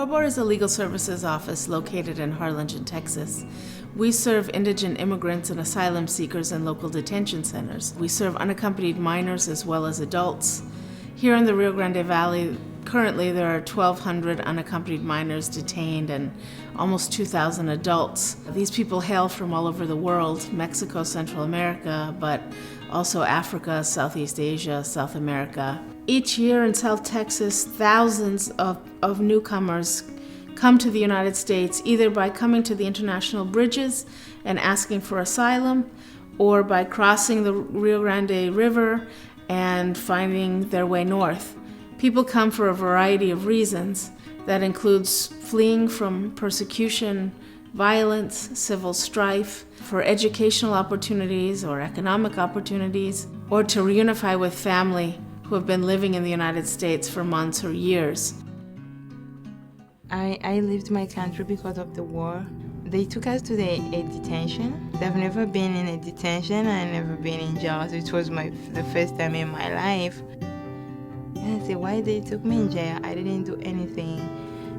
ProBAR is a legal services office located in Harlingen, Texas. We serve indigent immigrants and asylum seekers in local detention centers. We serve unaccompanied minors as well as adults. Here in the Rio Grande Valley, currently there are 1,200 unaccompanied minors detained and almost 2,000 adults. These people hail from all over the world, Mexico, Central America, but also Africa, Southeast Asia, South America. Each year in South Texas, thousands of newcomers come to the United States either by coming to the international bridges and asking for asylum, or by crossing the Rio Grande River and finding their way north. People come for a variety of reasons. That includes fleeing from persecution, violence, civil strife, for educational opportunities or economic opportunities, or to reunify with family who have been living in the United States for months or years. I left my country because of the war. They took us to a detention. I've never been in a detention. I've never been in jail. So it was the first time in my life. And I said, why they took me in jail? I didn't do anything.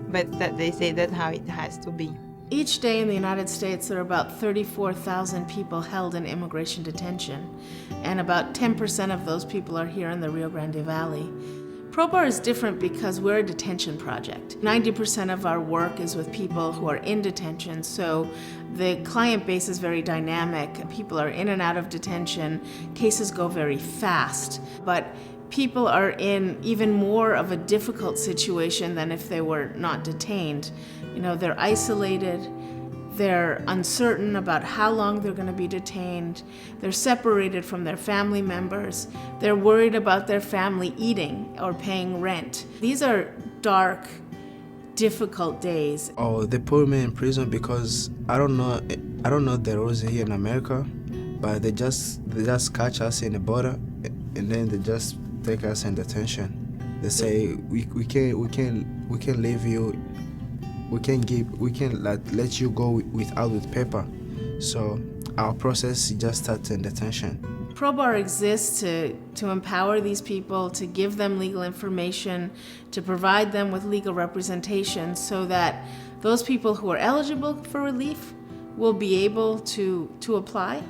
But that they say that's how it has to be. Each day in the United States, there are about 34,000 people held in immigration detention, and about 10% of those people are here in the Rio Grande Valley. ProBAR is different because we're a detention project. 90% of our work is with people who are in detention, so the client base is very dynamic. People are in and out of detention. Cases go very fast, but people are in even more of a difficult situation than if they were not detained. You know, they're isolated, they're uncertain about how long they're going to be detained, they're separated from their family members, they're worried about their family eating or paying rent. These are dark, difficult days. Oh, they put me in prison because I don't know the rules here in America, but they just catch us in the border and then they just take us in detention. They say we can leave you. We can let you go with paper. So our process just starts in detention. ProBAR exists to empower these people, to give them legal information, to provide them with legal representation so that those people who are eligible for relief will be able to apply,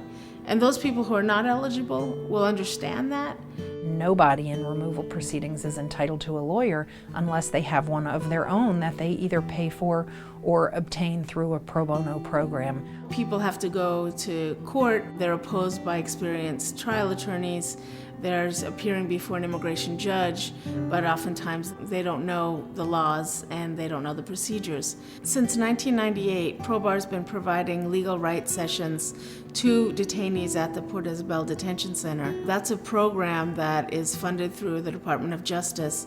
and those people who are not eligible will understand that. Nobody in removal proceedings is entitled to a lawyer unless they have one of their own that they either pay for or obtain through a pro bono program. People have to go to court. They're opposed by experienced trial attorneys. There's appearing before an immigration judge, but oftentimes they don't know the laws and they don't know the procedures. Since 1998, ProBAR's been providing legal rights sessions to detainees at the Port Isabel Detention Center. That's a program that is funded through the Department of Justice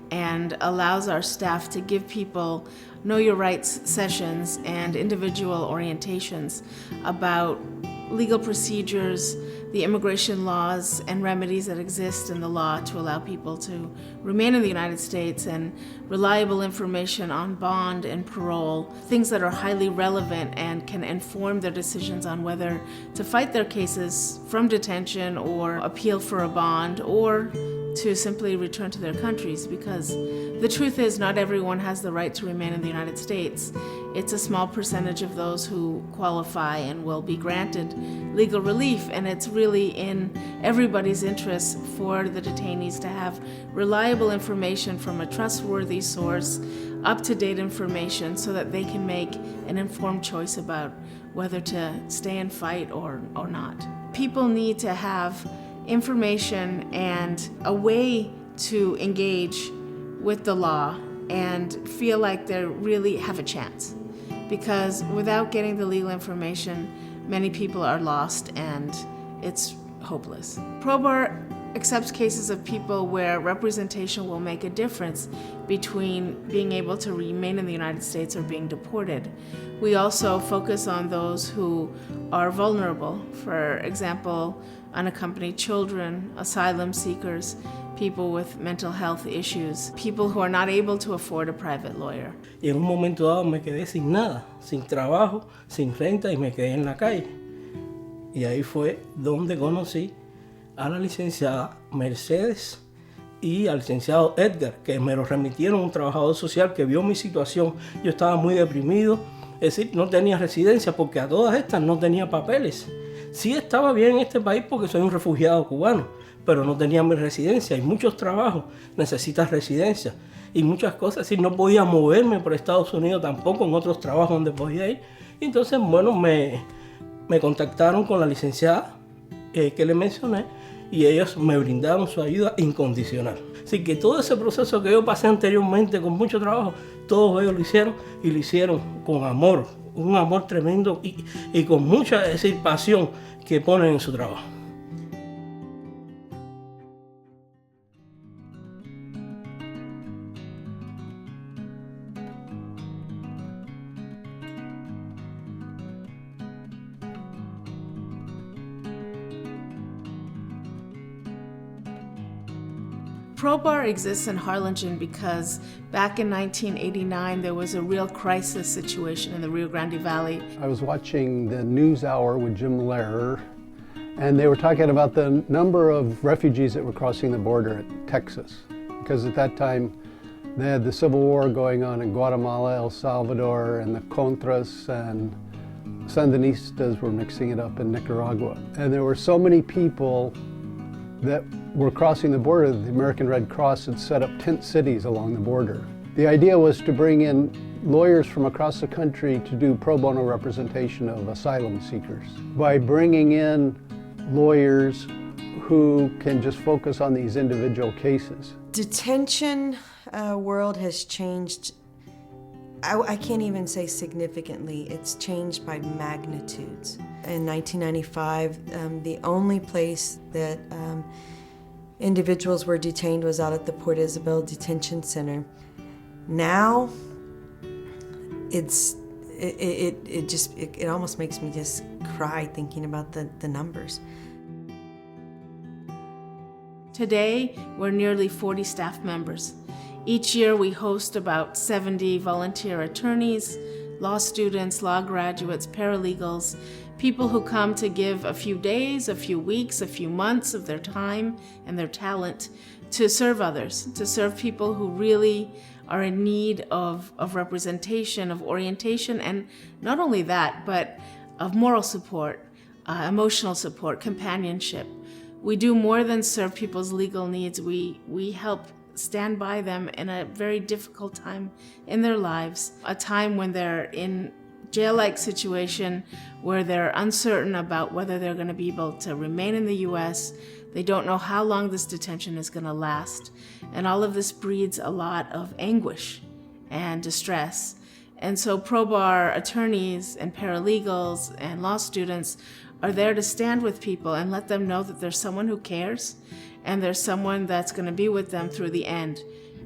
and allows our staff to give people know your rights sessions and individual orientations about legal procedures, the immigration laws and remedies that exist in the law to allow people to remain in the United States, and reliable information on bond and parole, things that are highly relevant and can inform their decisions on whether to fight their cases from detention or appeal for a bond or to simply return to their countries, because the truth is not everyone has the right to remain in the United States. It's a small percentage of those who qualify and will be granted legal relief, and it's really in everybody's interest for the detainees to have reliable information from a trustworthy source, up-to-date information, so that they can make an informed choice about whether to stay and fight or not. People need to have information and a way to engage with the law and feel like they really have a chance. Because without getting the legal information, many people are lost and it's hopeless. ProBAR accepts cases of people where representation will make a difference between being able to remain in the United States or being deported. We also focus on those who are vulnerable, for example, unaccompanied children, asylum seekers, people with mental health issues, people who are not able to afford a private lawyer. Y en un momento dado me quedé sin nada, sin trabajo, sin renta, y me quedé en la calle. Y ahí fue donde conocí a la licenciada Mercedes y al licenciado Edgar, que me lo remitieron un trabajador social que vio mi situación. Yo estaba muy deprimido, es decir, no tenía residencia porque a todas estas no tenía papeles. Sí estaba bien en este país porque soy un refugiado cubano, pero no tenía mi residencia. Y muchos trabajos necesitas residencia y muchas cosas. Es decir, no podía moverme por Estados Unidos tampoco en otros trabajos donde podía ir. Y entonces, bueno, me contactaron con la licenciada que le mencioné y ellos me brindaron su ayuda incondicional. Así que todo ese proceso que yo pasé anteriormente con mucho trabajo, todos ellos lo hicieron y lo hicieron con amor, un amor tremendo y con mucha, es decir, pasión que ponen en su trabajo. ProBAR exists in Harlingen because back in 1989 there was a real crisis situation in the Rio Grande Valley. I was watching the News Hour with Jim Lehrer, and they were talking about the number of refugees that were crossing the border at Texas, because at that time they had the Civil War going on in Guatemala, El Salvador, and the Contras and Sandinistas were mixing it up in Nicaragua. And there were so many people that were crossing the border that the American Red Cross had set up tent cities along the border. The idea was to bring in lawyers from across the country to do pro bono representation of asylum seekers. By bringing in lawyers who can just focus on these individual cases. Detention world has changed. I can't even say significantly, it's changed by magnitudes. In 1995, the only place that individuals were detained was out at the Port Isabel Detention Center. Now, it almost makes me just cry thinking about the numbers. Today, we're nearly 40 staff members. Each year we host about 70 volunteer attorneys, law students, law graduates, paralegals, people who come to give a few days, a few weeks, a few months of their time and their talent to serve others, to serve people who really are in need of representation, of orientation, and not only that, but of moral support, emotional support, companionship. We do more than serve people's legal needs. We help stand by them in a very difficult time in their lives, a time when they're in jail-like situation where they're uncertain about whether they're going to be able to remain in the U.S. They don't know how long this detention is going to last. And all of this breeds a lot of anguish and distress. And so ProBAR attorneys and paralegals and law students are there to stand with people and let them know that there's someone who cares and there's someone that's going to be with them through the end.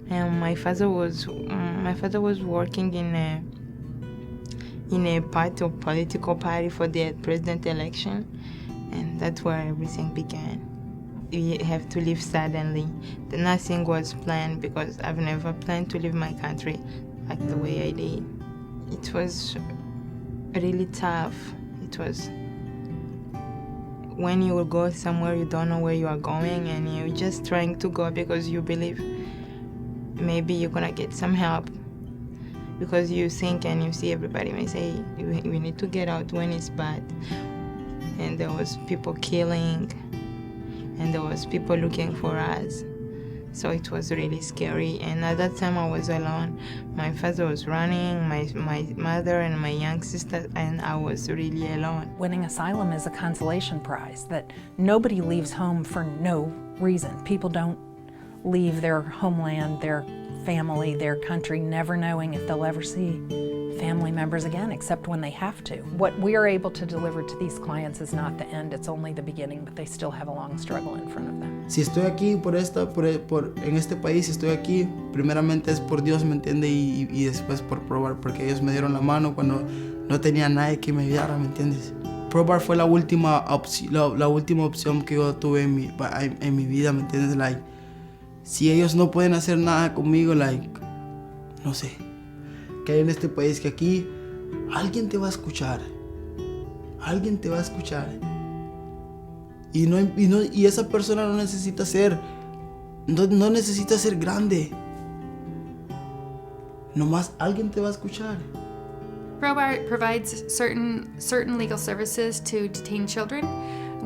And my father was working in a political party for the president election, and that's where everything began. We have to leave suddenly. Nothing was planned because I've never planned to leave my country like the way I did. It was really tough. It was when you will go somewhere you don't know where you are going and you're just trying to go because you believe maybe you're gonna get some help, because you think and you see everybody may say we need to get out when it's bad. And there was people killing and there was people looking for us, so it was really scary. And at that time I was alone. My father was running, my mother and my young sister, and I was really alone. Winning asylum is a consolation prize, that nobody leaves home for no reason. People don't leave their homeland, their family, their country, never knowing if they'll ever see family members again, except when they have to. What we are able to deliver to these clients is not the end, it's only the beginning, but they still have a long struggle in front of them. Si estoy aquí en este país, si estoy aquí, primeramente es por Dios, ¿me entiende? Y después por ProBAR, porque ellos me dieron la mano cuando no tenía nadie que me ayudara, ¿me entiendes? ProBAR fue la última opción que yo tuve en mi vida, ¿me entiendes? Like, si ellos no pueden hacer nada conmigo, like, no sé, que hay en este país, que aquí alguien te va a escuchar, y esa persona no necesita ser No necesitas ser grande. Nomás alguien te va a escuchar. ProBAR provides certain legal services to detained children.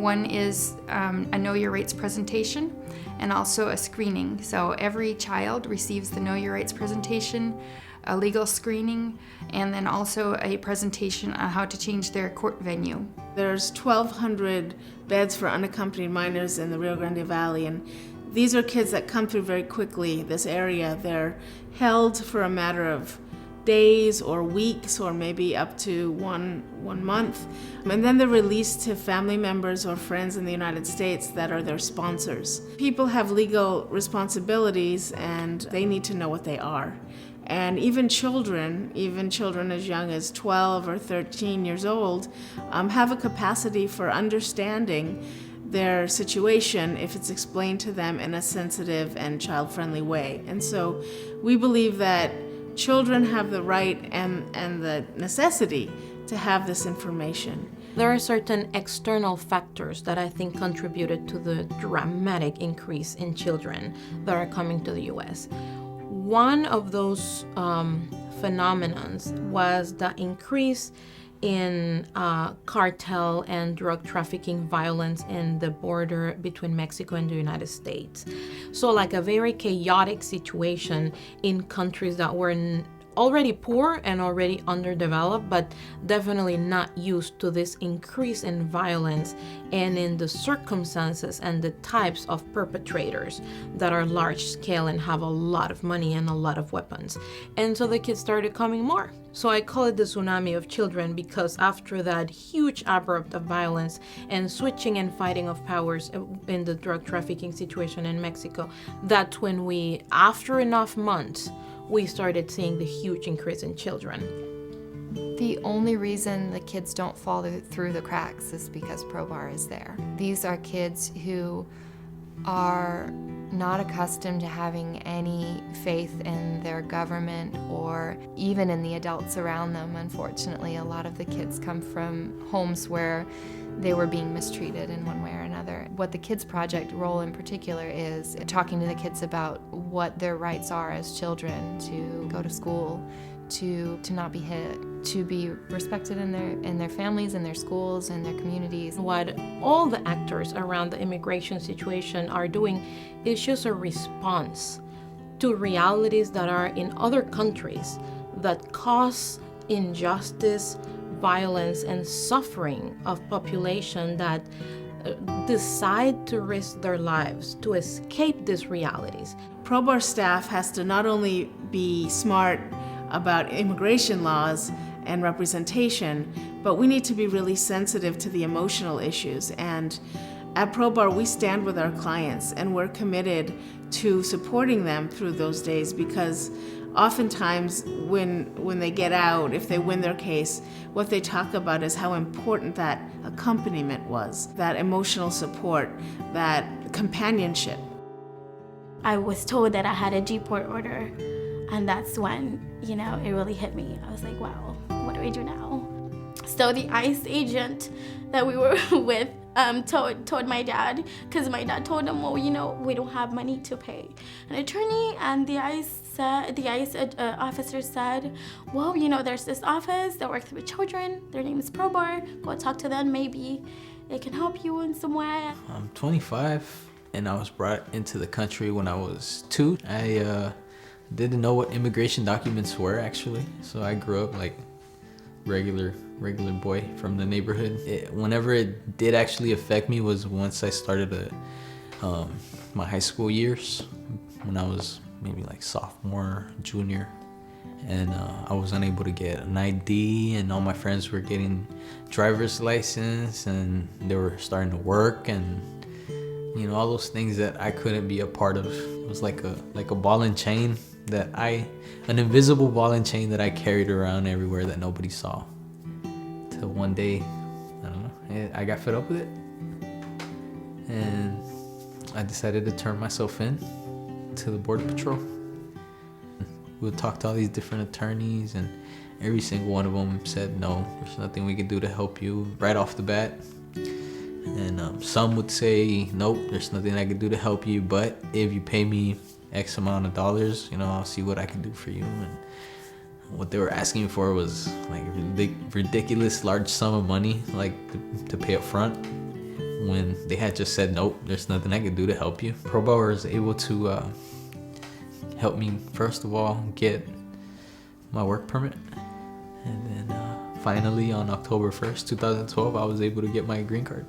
One is a Know Your Rights presentation and also a screening. So every child receives the Know Your Rights presentation, a legal screening, and then also a presentation on how to change their court venue. There's 1,200 beds for unaccompanied minors in the Rio Grande Valley, and these are kids that come through very quickly, this area. They're held for a matter of days or weeks or maybe up to one month. And then they're released to family members or friends in the United States that are their sponsors. People have legal responsibilities and they need to know what they are. And even children as young as 12 or 13 years old, have a capacity for understanding their situation if it's explained to them in a sensitive and child-friendly way. And so we believe that children have the right and the necessity to have this information. There are certain external factors that I think contributed to the dramatic increase in children that are coming to the U.S. One of those phenomenons was the increase in cartel and drug trafficking violence in the border between Mexico and the United States. So like a very chaotic situation in countries that were already poor and already underdeveloped, but definitely not used to this increase in violence and in the circumstances and the types of perpetrators that are large scale and have a lot of money and a lot of weapons. And so the kids started coming more. So I call it the tsunami of children because after that huge abrupt of violence and switching and fighting of powers in the drug trafficking situation in Mexico, that's when we, after enough months, we started seeing the huge increase in children. The only reason the kids don't fall through the cracks is because ProBAR is there. These are kids who are not accustomed to having any faith in their government or even in the adults around them. Unfortunately, a lot of the kids come from homes where they were being mistreated in one way or another. What the Kids Project role in particular is talking to the kids about what their rights are as children, to go to school, to not be hit, to be respected in their families, in their schools, in their communities. What all the actors around the immigration situation are doing is just a response to realities that are in other countries that cause injustice, violence, and suffering of population that decide to risk their lives to escape these realities. ProBAR staff has to not only be smart about immigration laws and representation, but we need to be really sensitive to the emotional issues. And at ProBAR, we stand with our clients and we're committed to supporting them through those days because oftentimes when they get out, if they win their case, what they talk about is how important that accompaniment was, that emotional support, that companionship. I was told that I had a deport order, and that's when, it really hit me. I was like, wow, what do I do now? So the ICE agent that we were with told my dad, because my dad told him, well, we don't have money to pay an attorney, and the ICE officer said, well, there's this office that works with children. Their name is ProBAR. Go talk to them. Maybe they can help you in some way. I'm 25, and I was brought into the country when I was 2. I didn't know what immigration documents were, actually. So I grew up like regular boy from the neighborhood. Whenever it did actually affect me was once I started my high school years, when I was maybe like sophomore, junior, and I was unable to get an ID, and all my friends were getting driver's license and they were starting to work, and all those things that I couldn't be a part of. It was like a ball and chain an invisible ball and chain that I carried around everywhere that nobody saw. Till one day, I don't know, I got fed up with it, and I decided to turn myself in to the Border Patrol. We would talk to all these different attorneys, and every single one of them said, no, there's nothing we can do to help you right off the bat. And some would say, nope, there's nothing I can do to help you, but if you pay me X amount of dollars, I'll see what I can do for you. And what they were asking for was like a ridiculous large sum of money, like to pay up front, when they had just said, nope, there's nothing I can do to help you. ProBAR was able to help me, first of all, get my work permit. And then finally on October 1st, 2012, I was able to get my green card.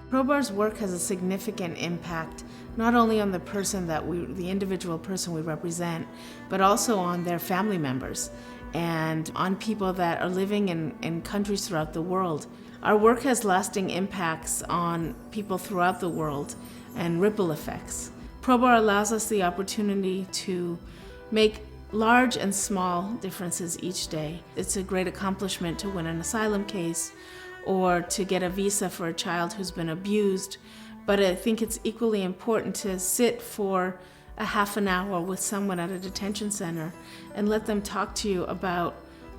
ProBAR's work has a significant impact, not only on the individual person we represent, but also on their family members and on people that are living in countries throughout the world. Our work has lasting impacts on people throughout the world and ripple effects. ProBAR allows us the opportunity to make large and small differences each day. It's a great accomplishment to win an asylum case or to get a visa for a child who's been abused, but I think it's equally important to sit for a half an hour with someone at a detention center and let them talk to you about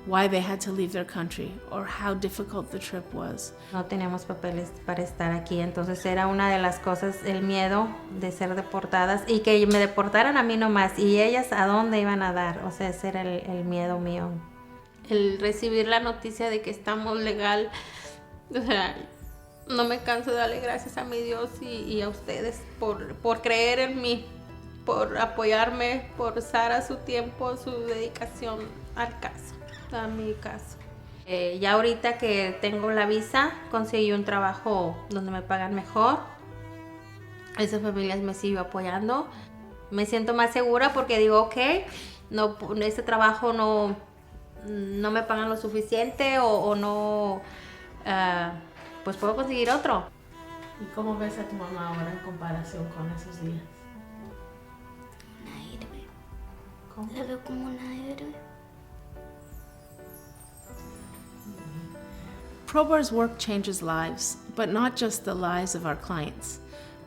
why they had to leave their country or how difficult the trip was. No teníamos papeles para estar aquí, entonces era una de las cosas, el miedo de ser deportadas y que me deportaran a mí nomás, y ellas a dónde iban a dar, o sea, ese era el miedo mío. El recibir la noticia de que estamos legal, o sea, no me canso de darle gracias a mi Dios y a ustedes por creer en mí, por apoyarme, por usar su tiempo, su dedicación al caso, a mi caso. Ya ahorita que tengo la visa, conseguí un trabajo donde me pagan mejor. Esas familias me siguen apoyando. Me siento más segura porque digo, ok, no, este trabajo no me pagan lo suficiente o no, pues puedo conseguir otro. ¿Y cómo ves a tu mamá ahora en comparación con esos días? Una héroe. ¿Cómo? La veo como una héroe. ProBAR's work changes lives, but not just the lives of our clients.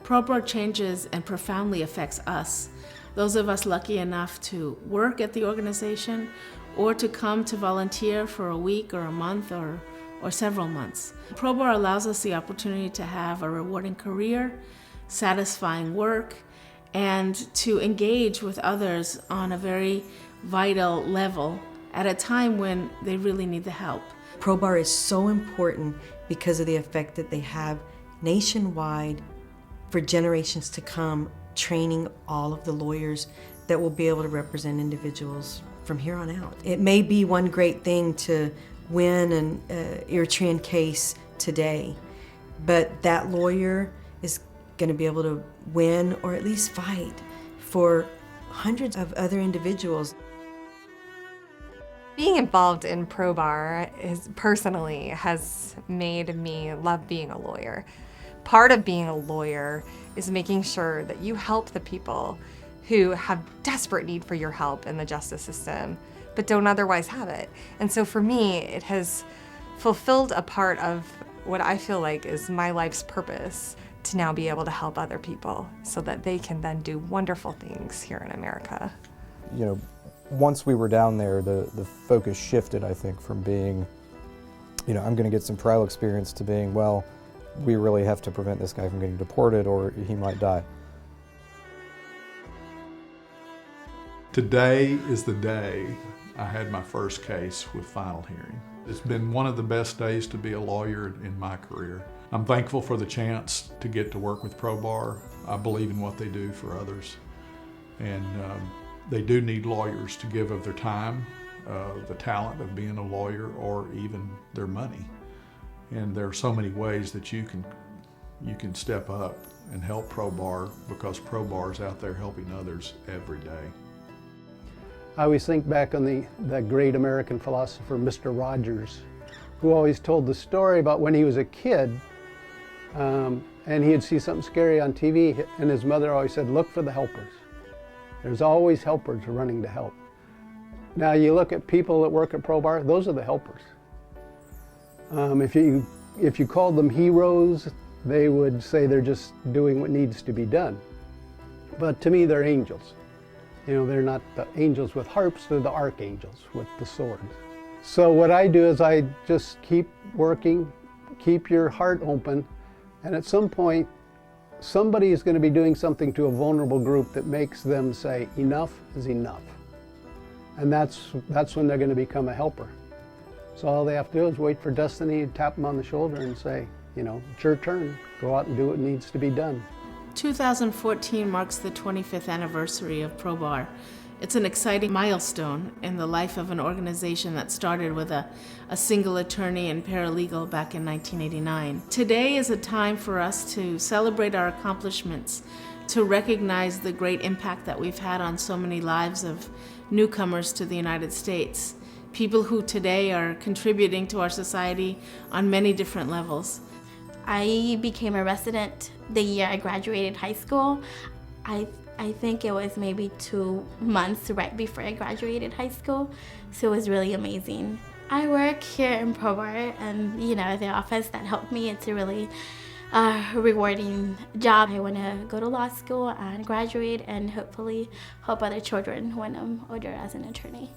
ProBAR changes and profoundly affects us, those of us lucky enough to work at the organization or to come to volunteer for a week or a month or several months. ProBAR allows us the opportunity to have a rewarding career, satisfying work, and to engage with others on a very vital level at a time when they really need the help. ProBAR is so important because of the effect that they have nationwide for generations to come, training all of the lawyers that will be able to represent individuals from here on out. It may be one great thing to win an Eritrean case today, but that lawyer is going to be able to win or at least fight for hundreds of other individuals. Being involved in ProBAR personally has made me love being a lawyer. Part of being a lawyer is making sure that you help the people who have desperate need for your help in the justice system, but don't otherwise have it. And so for me, it has fulfilled a part of what I feel like is my life's purpose, to now be able to help other people so that they can then do wonderful things here in America. You know, once we were down there, the focus shifted, I think, from being, you know, I'm going to get some trial experience to being, well, we really have to prevent this guy from getting deported or he might die. Today is the day I had my first case with final hearing. It's been one of the best days to be a lawyer in my career. I'm thankful for the chance to get to work with ProBAR. I believe in what they do for others. And they do need lawyers to give of their time, the talent of being a lawyer, or even their money. And there are so many ways that you can step up and help ProBAR, because ProBAR is out there helping others every day. I always think back on that great American philosopher, Mr. Rogers, who always told the story about when he was a kid, and he'd see something scary on TV, and his mother always said, look for the helpers. There's always helpers running to help. Now you look at people that work at ProBAR, those are the helpers. If you called them heroes, they would say they're just doing what needs to be done. But to me, they're angels. You know, they're not the angels with harps, they're the archangels with the swords. So what I do is I just keep working, keep your heart open, and at some point, somebody is going to be doing something to a vulnerable group that makes them say, enough is enough. And that's when they're going to become a helper. So all they have to do is wait for destiny, tap them on the shoulder and say, you know, it's your turn. Go out and do what needs to be done. 2014 marks the 25th anniversary of ProBAR. It's an exciting milestone in the life of an organization that started with a single attorney and paralegal back in 1989. Today is a time for us to celebrate our accomplishments, to recognize the great impact that we've had on so many lives of newcomers to the United States, people who today are contributing to our society on many different levels. I became a resident the year I graduated high school. I think it was maybe 2 months right before I graduated high school, so it was really amazing. I work here in ProBAR, and you know, the office that helped me, it's a really rewarding job. I want to go to law school and graduate and hopefully help other children when I'm older as an attorney.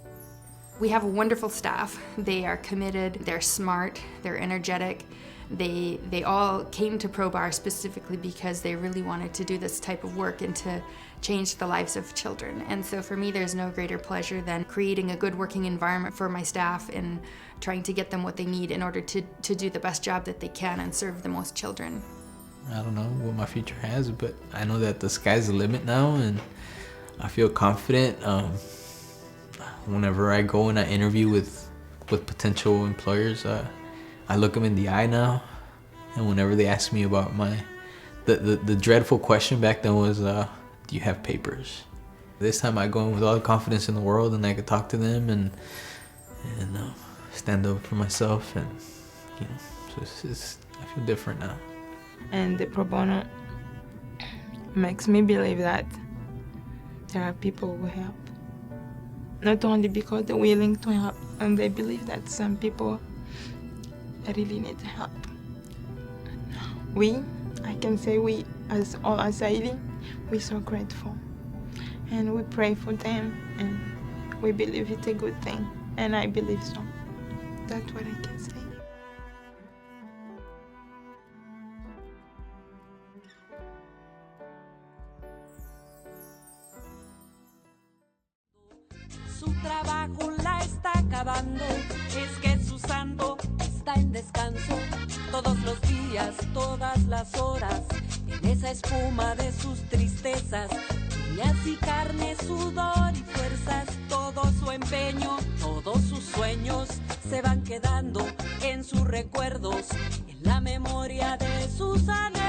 We have a wonderful staff. They are committed, they're smart, they're energetic. They all came to ProBAR specifically because they really wanted to do this type of work and to change the lives of children. And so for me, there's no greater pleasure than creating a good working environment for my staff and trying to get them what they need in order to do the best job that they can and serve the most children. I don't know what my future has, but I know that the sky's the limit now, and I feel confident. Whenever I go and I interview with potential employers, I look them in the eye now, and whenever they ask me about the dreadful question back then was, do you have papers? This time I go in with all the confidence in the world, and I can talk to them and stand up for myself, and you know, so I feel different now. And the pro bono makes me believe that there are people who help, not only because they're willing to help, and they believe that some people really need help. I can say we, as all asylees, we're so grateful. And we pray for them, and we believe it's a good thing. And I believe so. That's what I can say. Su trabajo la está acabando, es que su santo está en descanso. Todos los días, todas las horas, en esa espuma de sus tristezas, uñas y carne, sudor y fuerzas, todo su empeño, todos sus sueños se van quedando en sus recuerdos, en la memoria de sus anhelos.